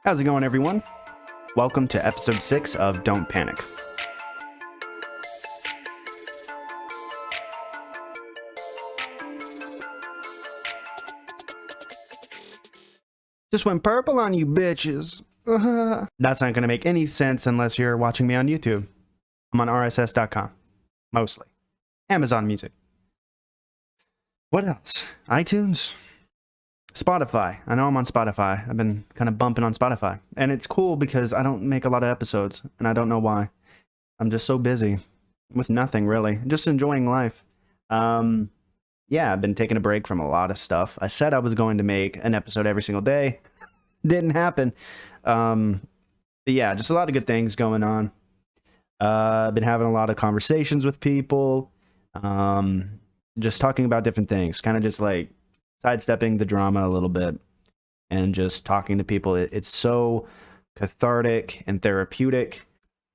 How's it going, everyone? Welcome to episode 6 of Don't Panic. Just went purple on you bitches. That's not going to make any sense unless you're watching me on YouTube. I'm on RSS.com. Mostly. Amazon Music. What else? iTunes? Spotify. I know I'm on Spotify. I've been kind of bumping on Spotify. And it's cool because I don't make a lot of episodes. And I don't know why. I'm just so busy with nothing, really. Just enjoying life. Yeah, I've been taking a break from a lot of stuff. I said I was going to make an episode every single day. Didn't happen. But yeah, just a lot of good things going on. I've been having a lot of conversations with people. Just talking about different things. Kind of just like sidestepping the drama a little bit. And just talking to people. It's so cathartic and therapeutic.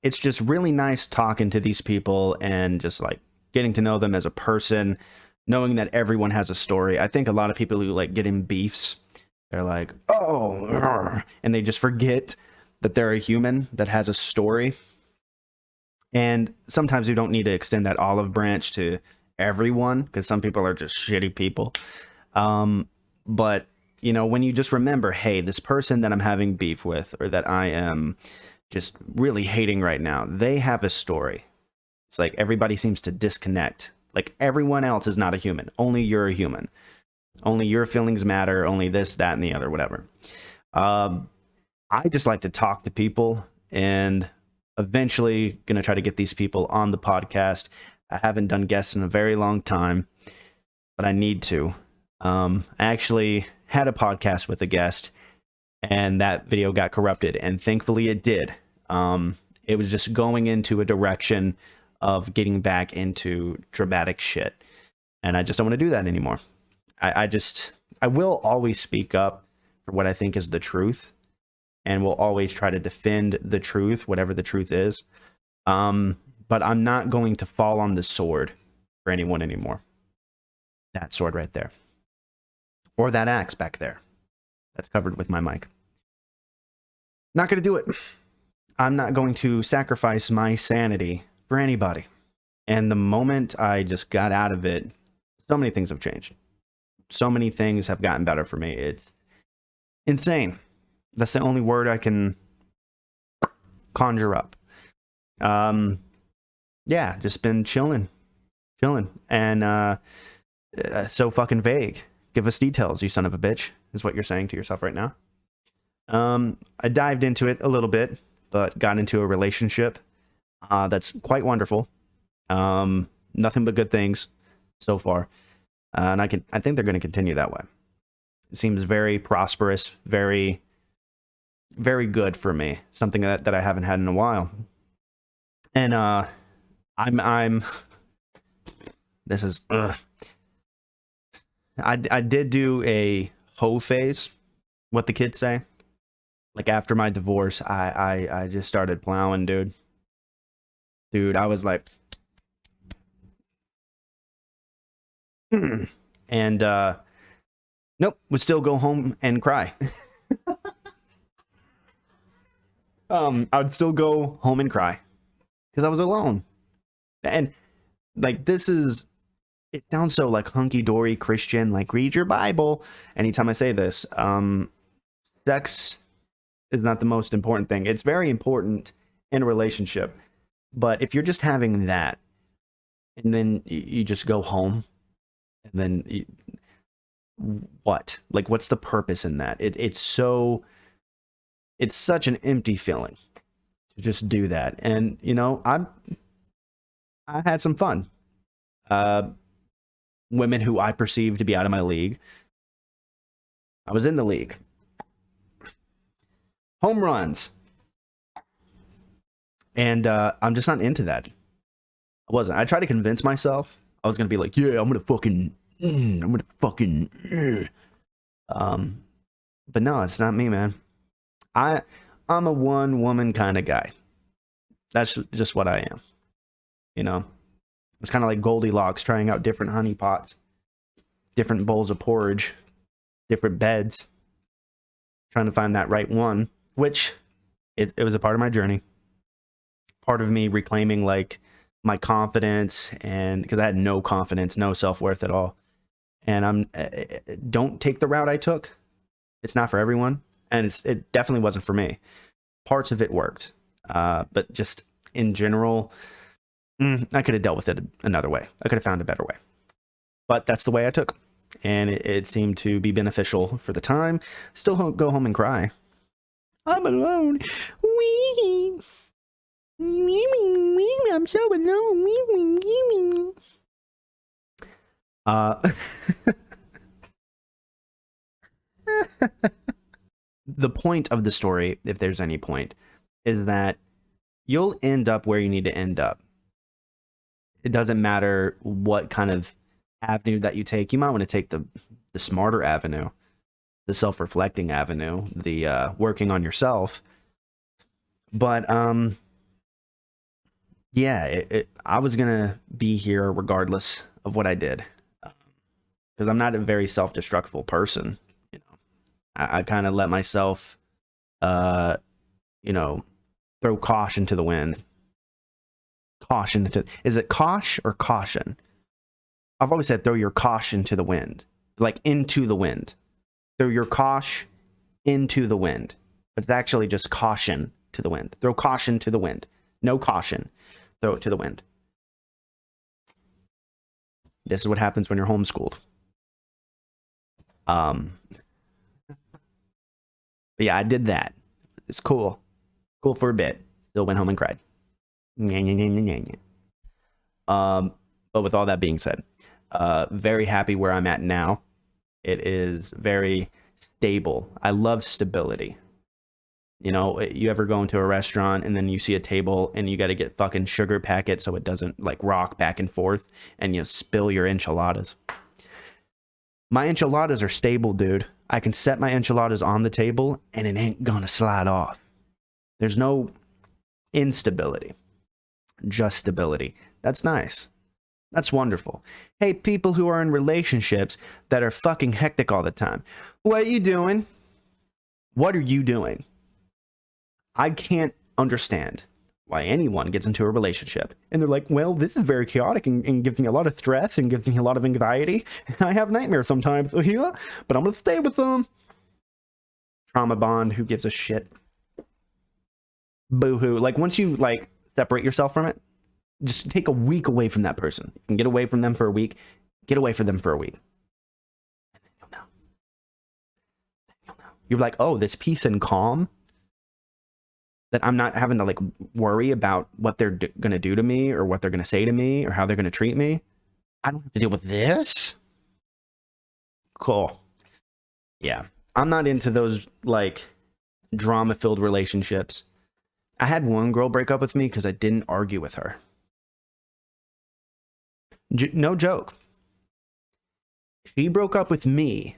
It's just really nice talking to these people and just like getting to know them as a person. Knowing that everyone has a story. I think a lot of people who like get in beefs, they're like, oh, and they just forget that they're a human that has a story. And sometimes you don't need to extend that olive branch to everyone because some people are just shitty people. But, you know, when you just remember, hey, this person that I'm having beef with or that I am just really hating right now, they have a story. It's like everybody seems to disconnect. Like everyone else is not a human. Only you're a human. Only your feelings matter. Only this, that, and the other, whatever. I just like to talk to people and eventually going to try to get these people on the podcast. I haven't done guests in a very long time, but I need to. I actually had a podcast with a guest and that video got corrupted, and thankfully it did. It was just going into a direction of getting back into dramatic shit. And I just don't want to do that anymore. I will always speak up for what I think is the truth. And will always try to defend the truth, whatever the truth is. But I'm not going to fall on the sword for anyone anymore. That sword right there. Or that axe back there. That's covered with my mic. Not going to do it. I'm not going to sacrifice my sanity for anybody. And the moment I just got out of it, so many things have changed. So many things have gotten better for me. It's insane. That's the only word I can conjure up. Yeah, just been chilling. And so fucking vague. Give us details, you son of a bitch, is what you're saying to yourself right now. I dived into it a little bit, but got into a relationship that's quite wonderful. Nothing but good things so far. And I think they're going to continue that way. It seems very prosperous, very, very good for me. Something that I haven't had in a while. And I'm this is I did do a hoe phase, what the kids say. Like after my divorce, I just started plowing, dude. I was like and nope, would still go home and cry. I would still go home and cry because I was alone. And like it sounds so like hunky-dory Christian, like read your Bible anytime I say this. Sex is not the most important thing. It's very important in a relationship, but if you're just having that and then you just go home and then what? Like what's the purpose in that? It's such an empty feeling to just do that. And you know, I had some fun. Women who I perceived to be out of my league. I was in the league. Home runs. And I'm just not into that. I wasn't. I tried to convince myself. I was going to be like, yeah, I'm going to fucking. But no, it's not me, man. I'm a one-woman kind of guy. That's just what I am. You know? It's kind of like Goldilocks trying out different honey pots, different bowls of porridge, different beds, trying to find that right one. which it was a part of my journey. Part of me reclaiming like my confidence, and because I had no confidence, no self-worth at all. And don't take the route I took. It's not for everyone, and it definitely wasn't for me. Parts of it worked, but just in general, I could have dealt with it another way. I could have found a better way, but that's the way I took, and it seemed to be beneficial for the time. Still go home and cry. I'm alone. Wee. I'm so alone. The point of the story, if there's any point, is that you'll end up where you need to end up. It doesn't matter what kind of avenue that you take. You might want to take the smarter avenue, the self-reflecting avenue, the working on yourself. But yeah, I was gonna be here regardless of what I did, because I'm not a very self-destructful person. You know, I kind of let myself, you know, throw caution to the wind. Is it cosh or caution? I've always said throw your caution to the wind, like into the wind. Throw your cosh into the wind, but it's actually just caution to the wind. Throw caution to the wind. No caution. Throw it to the wind. This is what happens when you're homeschooled. But yeah, I did that. It's cool. Cool for a bit. Still went home and cried. But with all that being said, very happy where I'm at now. It is very stable. I love stability. You know, you ever go into a restaurant and then you see a table and you got to get fucking sugar packets so it doesn't like rock back and forth and you spill your enchiladas. My enchiladas are stable, dude. I can set my enchiladas on the table and it ain't gonna slide off. There's no instability, just stability. That's nice. That's wonderful. Hey, people who are in relationships that are fucking hectic all the time. What are you doing? What are you doing? I can't understand why anyone gets into a relationship and they're like, well, this is very chaotic and gives me a lot of stress and gives me a lot of anxiety. And I have nightmares sometimes, yeah, but I'm going to stay with them. Trauma bond, who gives a shit? Boo-hoo. Like, once you, like, separate yourself from it, just take a week away from that person. You can get away from them for a week. Get away from them for a week. And then you'll know. You're like, oh, this peace and calm that I'm not having to like worry about what they're going to do to me or what they're going to say to me or how they're going to treat me. I don't have to deal with this. Cool. Yeah. I'm not into those like drama-filled relationships. I had one girl break up with me because I didn't argue with her. No joke. She broke up with me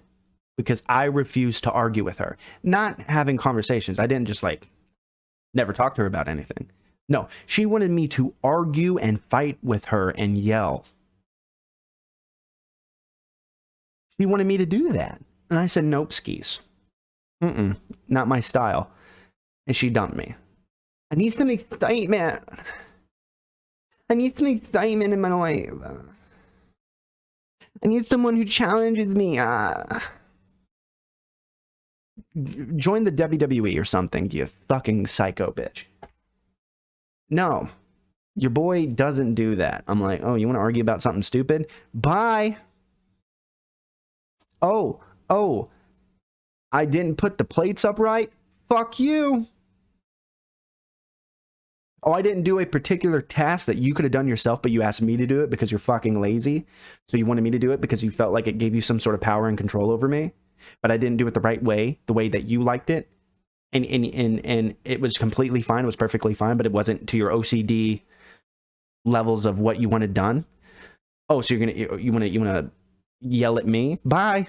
because I refused to argue with her. Not having conversations. I didn't just like never talk to her about anything. No, she wanted me to argue and fight with her and yell. She wanted me to do that. And I said, nope, skis. Not my style. And she dumped me. I need some excitement. I need some excitement in my life. I need someone who challenges me. Join the WWE or something, you fucking psycho bitch. No, your boy doesn't do that. I'm like, oh, you want to argue about something stupid? Bye. Oh, I didn't put the plates up right? Fuck you. Oh, I didn't do a particular task that you could have done yourself, but you asked me to do it because you're fucking lazy. So you wanted me to do it because you felt like it gave you some sort of power and control over me. But I didn't do it the right way, the way that you liked it. And it was completely fine. It was perfectly fine, but it wasn't to your OCD levels of what you wanted done. Oh, so you want to yell at me? Bye.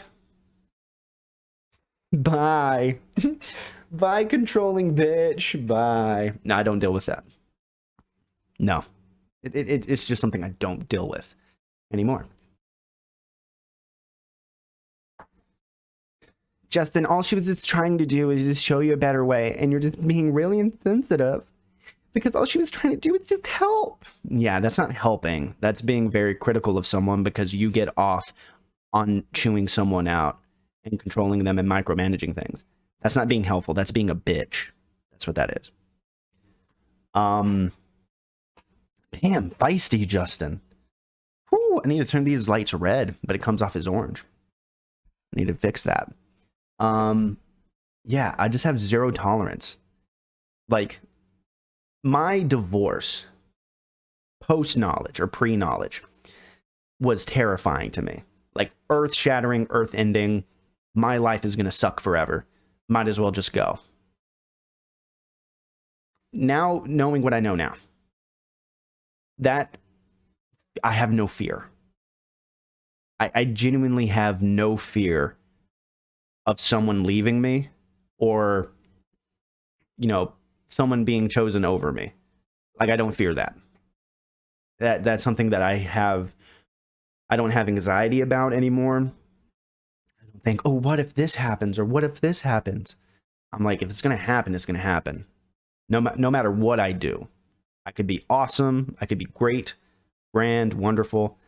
Bye. Bye, controlling bitch. Bye. No, I don't deal with that. No. It's just something I don't deal with anymore. Justin, all she was just trying to do is just show you a better way, and you're just being really insensitive because all she was trying to do is just help. Yeah, that's not helping. That's being very critical of someone because you get off on chewing someone out and controlling them and micromanaging things. That's not being helpful. That's being a bitch. That's what that is. Damn, feisty Justin. Whew, I need to turn these lights red, but it comes off as orange. I need to fix that. Yeah, I just have zero tolerance. Like, my divorce, post-knowledge or pre-knowledge, was terrifying to me. Like, earth-shattering, earth-ending, my life is going to suck forever. Might as well just go. Now, knowing what I know now, that I have no fear. I genuinely have no fear of someone leaving me or, you know, someone being chosen over me. Like, I don't fear that. That's something that I don't have anxiety about anymore. I don't think, oh, what if this happens or what if this happens? I'm like, if it's going to happen, it's going to happen. No matter what I do. I could be awesome. I could be great, grand, wonderful.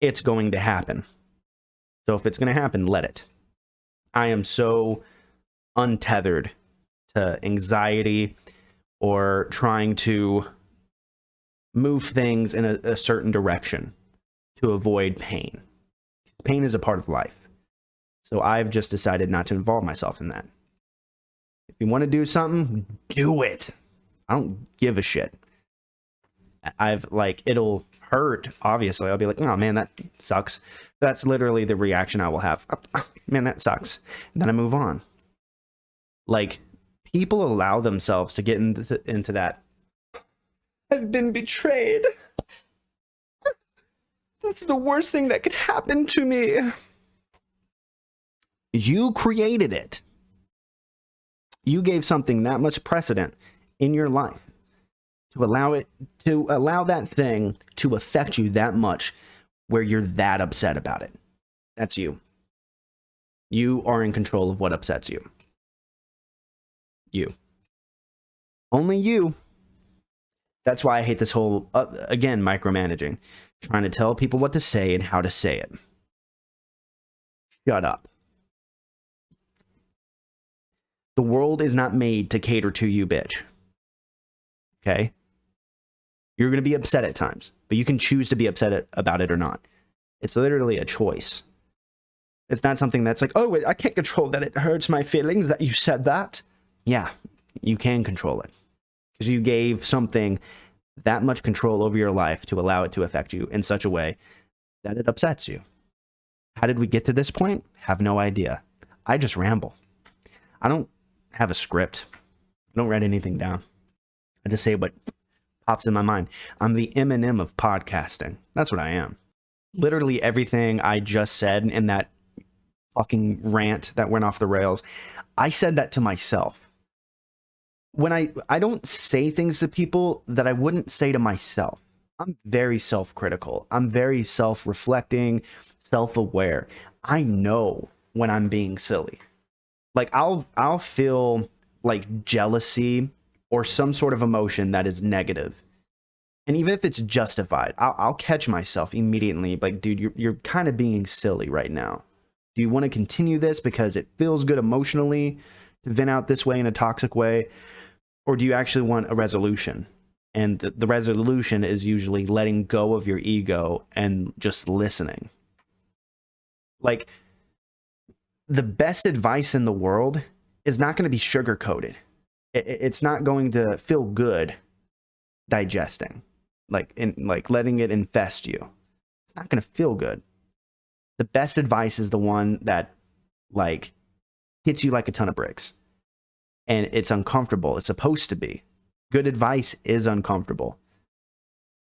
It's going to happen. So if it's going to happen, let it. I am so untethered to anxiety or trying to move things in a certain direction to avoid pain. Pain is a part of life. So I've just decided not to involve myself in that. If you want to do something, do it. I don't give a shit. It'll hurt, obviously. I'll be like, oh man, that sucks. That's literally the reaction I will have. Oh, man, that sucks. And then I move on. Like, people allow themselves to get into that. I've been betrayed. That's the worst thing that could happen to me. You created it. You gave something that much precedent in your life to allow that thing to affect you that much where you're that upset about it. That's you. You are in control of what upsets you. You. Only you. That's why I hate this whole, again, micromanaging. Trying to tell people what to say and how to say it. Shut up. The world is not made to cater to you, bitch. Okay? You're going to be upset at times, but you can choose to be upset about it or not. It's literally a choice. It's not something that's like, oh, I can't control that. It hurts my feelings that you said that. Yeah, you can control it. Because you gave something that much control over your life to allow it to affect you in such a way that it upsets you. How did we get to this point? Have no idea. I just ramble. I don't have a script. I don't write anything down. I just say what pops in my mind. I'm the Eminem of podcasting. That's what I am. Literally everything I just said in that fucking rant that went off the rails, I said that to myself. When I don't say things to people that I wouldn't say to myself. I'm very self-critical. I'm very self-reflecting, self-aware. I know when I'm being silly. Like, I'll feel like jealousy or some sort of emotion that is negative. And even if it's justified, I'll catch myself immediately. Like, dude, you're kind of being silly right now. Do you want to continue this because it feels good emotionally to vent out this way in a toxic way? Or do you actually want a resolution? And the resolution is usually letting go of your ego and just listening. Like, the best advice in the world is not going to be sugar-coated. It's not going to feel good digesting, like letting it infest you. It's not going to feel good. The best advice is the one that, like, hits you like a ton of bricks. And it's uncomfortable. It's supposed to be. Good advice is uncomfortable.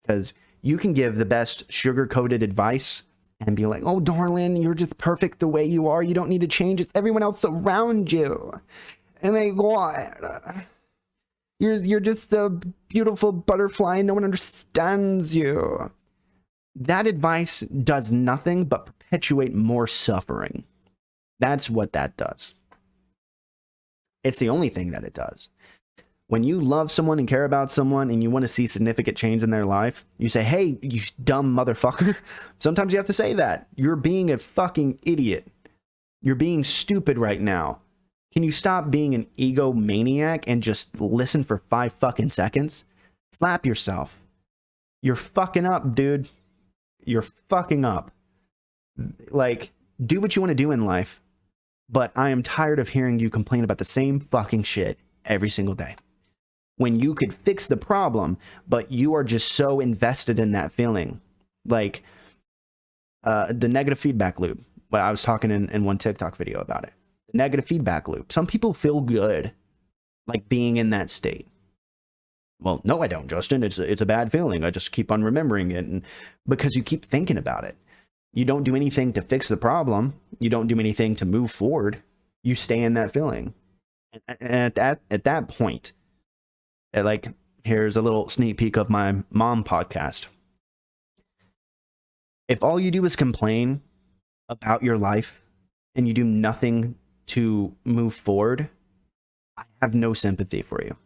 Because you can give the best sugar-coated advice and be like, oh, darling, you're just perfect the way you are. You don't need to change. It's everyone else around you. And they go on. You're just a beautiful butterfly and no one understands you. That advice does nothing but perpetuate more suffering. That's what that does. It's the only thing that it does. When you love someone and care about someone and you want to see significant change in their life, you say, hey, you dumb motherfucker. Sometimes you have to say that. You're being a fucking idiot. You're being stupid right now. Can you stop being an egomaniac and just listen for 5 fucking seconds? Slap yourself. You're fucking up, dude. You're fucking up. Like, do what you want to do in life. But I am tired of hearing you complain about the same fucking shit every single day. When you could fix the problem, but you are just so invested in that feeling. Like, the negative feedback loop. Well, I was talking in one TikTok video about it. The negative feedback loop. Some people feel good, like being in that state. Well, no, I don't, Justin. It's a bad feeling. I just keep on remembering it, and because you keep thinking about it. You don't do anything to fix the problem. You don't do anything to move forward. You stay in that feeling. And at that point, like, here's a little sneak peek of my mom podcast. If all you do is complain about your life and you do nothing to move forward, I have no sympathy for you.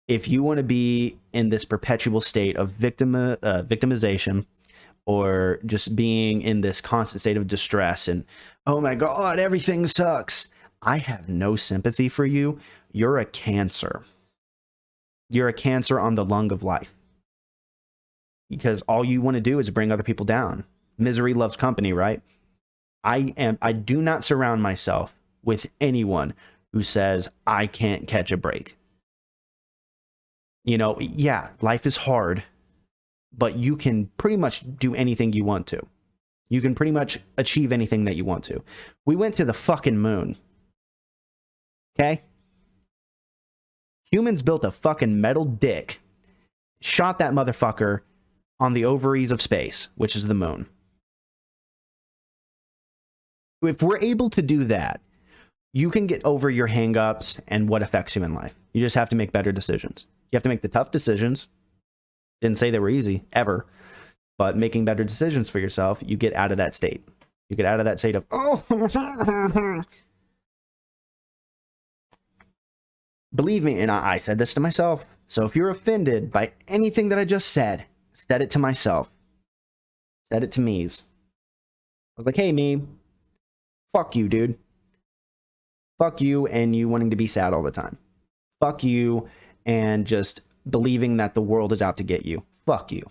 If you want to be in this perpetual state of victimization, or just being in this constant state of distress and, oh my God, everything sucks, I have no sympathy for you. You're a cancer. You're a cancer on the lung of life. Because all you want to do is bring other people down. Misery loves company, right? I do not surround myself with anyone who says I can't catch a break. You know, yeah, life is hard, but you can pretty much do anything you want to. You can pretty much achieve anything that you want to. We went to the fucking moon. Okay? Humans built a fucking metal dick, shot that motherfucker on the ovaries of space, which is the moon. If we're able to do that, you can get over your hang-ups and what affects you in life. You just have to make better decisions. You have to make the tough decisions. Didn't say they were easy, ever. But making better decisions for yourself, you get out of that state. You get out of that state of, oh. Believe me, and I said this to myself. So if you're offended by anything that I just said it to myself. Said it to me's. I was like, hey, me. Fuck you, dude. Fuck you and you wanting to be sad all the time. Fuck you and just believing that the world is out to get you. Fuck you.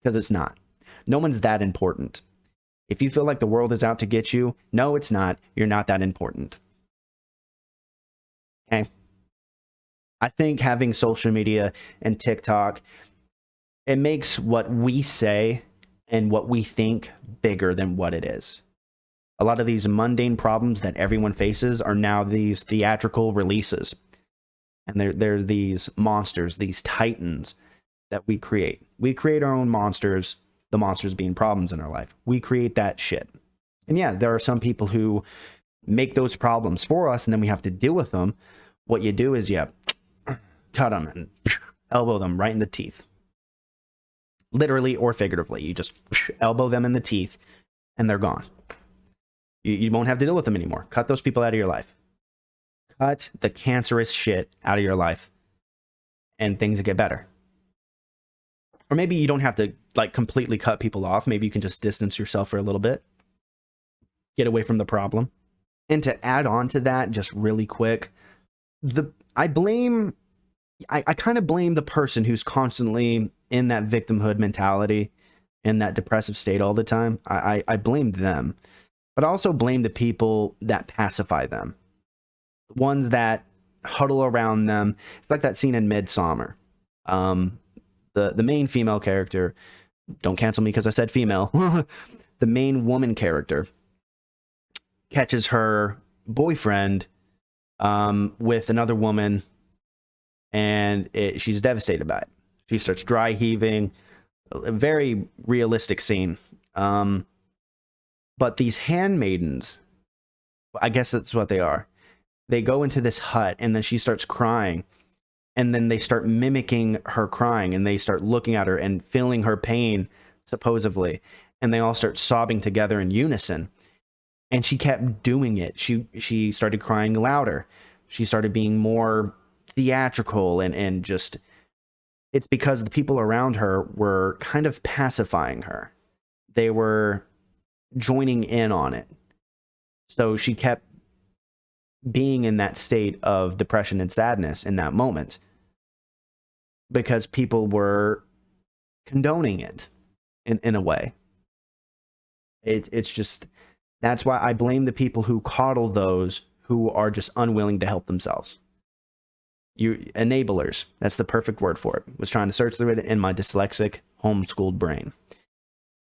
Because it's not. No one's that important. If you feel like the world is out to get you, no, it's not. You're not that important. Okay? I think having social media and TikTok, it makes what we say and what we think bigger than what it is. A lot of these mundane problems that everyone faces are now these theatrical releases. And they're these monsters, these titans that we create. We create our own monsters, the monsters being problems in our life. We create that shit. And yeah, there are some people who make those problems for us, and then we have to deal with them. What you do is you cut them and elbow them right in the teeth. Literally or figuratively. You just elbow them in the teeth, and they're gone. You won't have to deal with them anymore. Cut those people out of your life. Cut the cancerous shit out of your life, and things get better. Or maybe you don't have to like completely cut people off. Maybe you can just distance yourself for a little bit. Get away from the problem. And to add on to that, just really quick, I kind of blame the person who's constantly in that victimhood mentality, in that depressive state all the time. I blame them. But I also blame the people that pacify them. The ones that huddle around them. It's like that scene in Midsommar. The main female character, don't cancel me because I said female, the main woman character catches her boyfriend with another woman, and she's devastated by it. She starts dry heaving. A very realistic scene. But these handmaidens, I guess that's what they are. They go into this hut, and then she starts crying. And then they start mimicking her crying, and they start looking at her and feeling her pain, supposedly. And they all start sobbing together in unison. And she kept doing it. She started crying louder. She started being more theatrical and just, it's because the people around her were kind of pacifying her. They were joining in on it. So she kept being in that state of depression and sadness in that moment because people were condoning it in a way. It's just, that's why I blame the people who coddle those who are just unwilling to help themselves. You enablers, that's the perfect word for it. Was trying to search through it in my dyslexic homeschooled brain.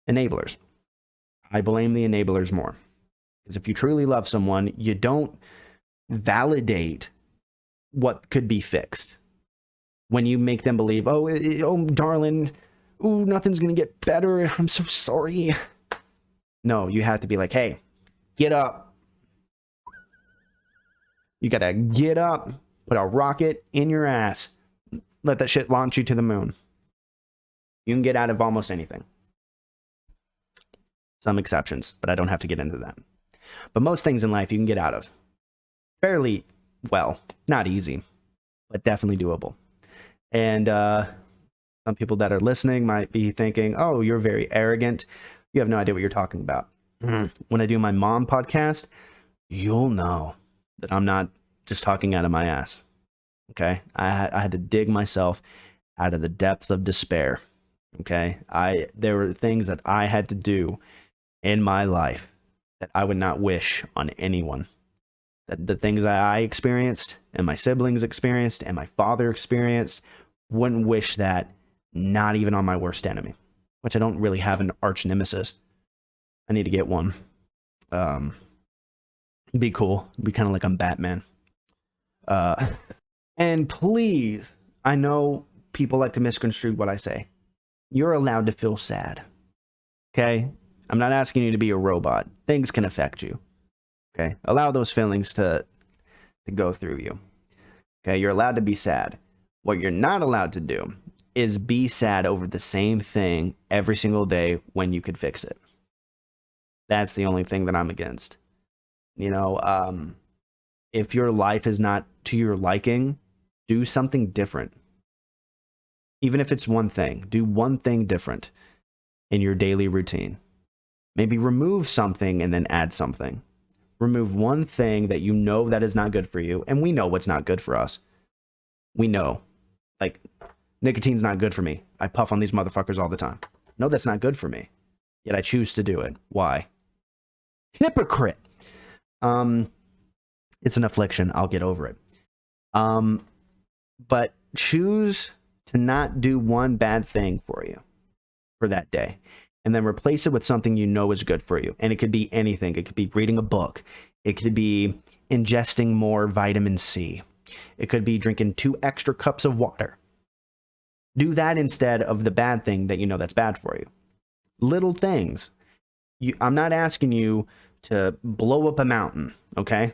Enablers. I blame the enablers more. Because if you truly love someone, you don't validate what could be fixed. When you make them believe, oh, darling, ooh, nothing's gonna get better. I'm so sorry. No, you have to be like, hey, get up. You gotta get up, put a rocket in your ass, let that shit launch you to the moon. You can get out of almost anything. Some exceptions, but I don't have to get into that. But most things in life you can get out of fairly well. Not easy, but definitely doable. And some people that are listening might be thinking, oh, you're very arrogant. You have no idea what you're talking about. When I do my mom podcast, you'll know that I'm not just talking out of my ass. Okay? I had to dig myself out of the depths of despair. Okay? There were things that I had to do in my life that I would not wish on anyone. That the things that I experienced and my siblings experienced and my father experienced, wouldn't wish that, not even on my worst enemy, which I don't really have an arch nemesis. I need to get one. Be cool. Be kind of like I'm Batman. And please, I know people like to misconstrue what I say. You're allowed to feel sad. Okay? I'm not asking you to be a robot. Things can affect you. Okay? Allow those feelings to go through you. Okay? You're allowed to be sad. What you're not allowed to do is be sad over the same thing every single day when you could fix it. That's the only thing that I'm against. You know, if your life is not to your liking, do something different. Even if it's one thing, do one thing different in your daily routine. Maybe remove something and then add something. Remove one thing that you know that is not good for you, and we know what's not good for us. We know. Like, nicotine's not good for me. I puff on these motherfuckers all the time. No, that's not good for me. Yet I choose to do it. Why? Hypocrite. It's an affliction. I'll get over it. But choose to not do one bad thing for you for that day, and then replace it with something you know is good for you. And it could be anything. It could be reading a book. It could be ingesting more vitamin C. It could be drinking 2 extra cups of water. Do that instead of the bad thing that you know that's bad for you. Little things. I'm not asking you to blow up a mountain, okay?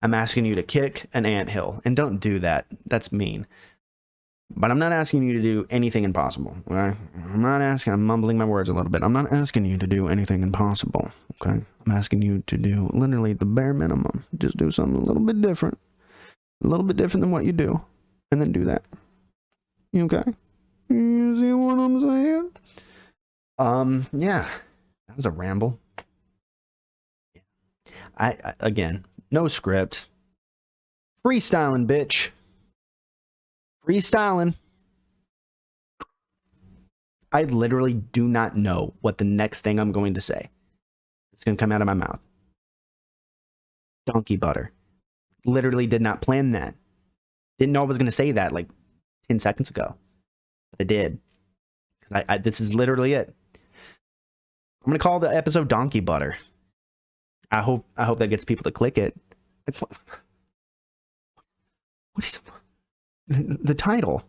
I'm asking you to kick an anthill. And don't do that. That's mean. But I'm not asking you to do anything impossible, okay? I'm mumbling my words a little bit. I'm not asking you to do anything impossible, okay? I'm asking you to do literally the bare minimum. Just do something a little bit different. A little bit different than what you do. And then do that. You okay? You see what I'm saying? Yeah. That was a ramble. I again, no script. Freestyling, bitch. Freestyling. I literally do not know what the next thing I'm going to say. It's going to come out of my mouth. Donkey butter. Literally did not plan that. Didn't know I was going to say that like 10 seconds ago. But I did. This is literally it. I'm going to call the episode Donkey Butter. I hope that gets people to click it. Like, what is the title?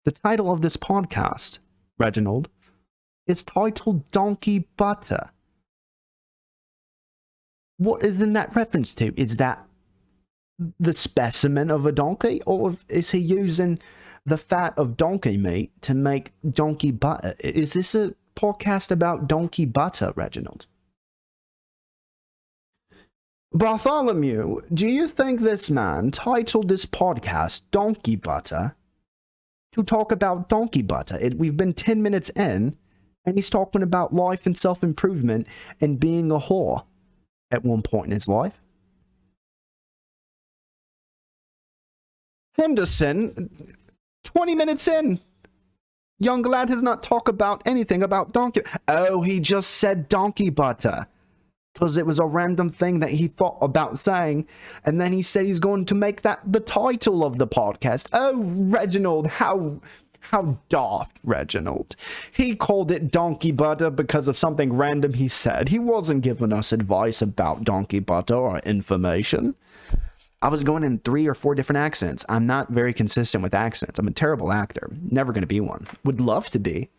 The title of this podcast, Reginald, is titled Donkey Butter. What is in that reference to? Is that the specimen of a donkey, or is he using the fat of donkey meat to make donkey butter? Is this a podcast about donkey butter, Reginald? Bartholomew, do you think this man titled this podcast Donkey Butter to talk about donkey butter? We've been 10 minutes in, and he's talking about life and self-improvement and being a whore at one point in his life. Henderson, 20 minutes in, young lad has not talked about anything about donkey. Oh, he just said donkey butter because it was a random thing that he thought about saying, and then he said he's going to make that the title of the podcast. Oh, Reginald, how daft, Reginald. He called it donkey butter because of something random he said. He wasn't giving us advice about donkey butter or information. I was going in 3 or 4 different accents. I'm not very consistent with accents. I'm a terrible actor. Never going to be one. Would love to be.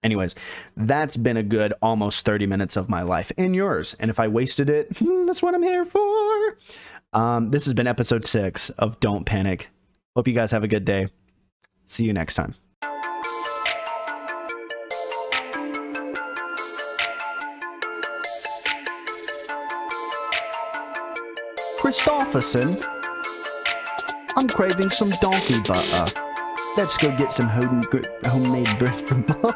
Anyways, that's been a good almost 30 minutes of my life and yours. And if I wasted it, that's what I'm here for. This has been episode 6 of Don't Panic. Hope you guys have a good day. See you next time. Christopherson, I'm craving some donkey butter. Let's go get some homemade bread from Mom.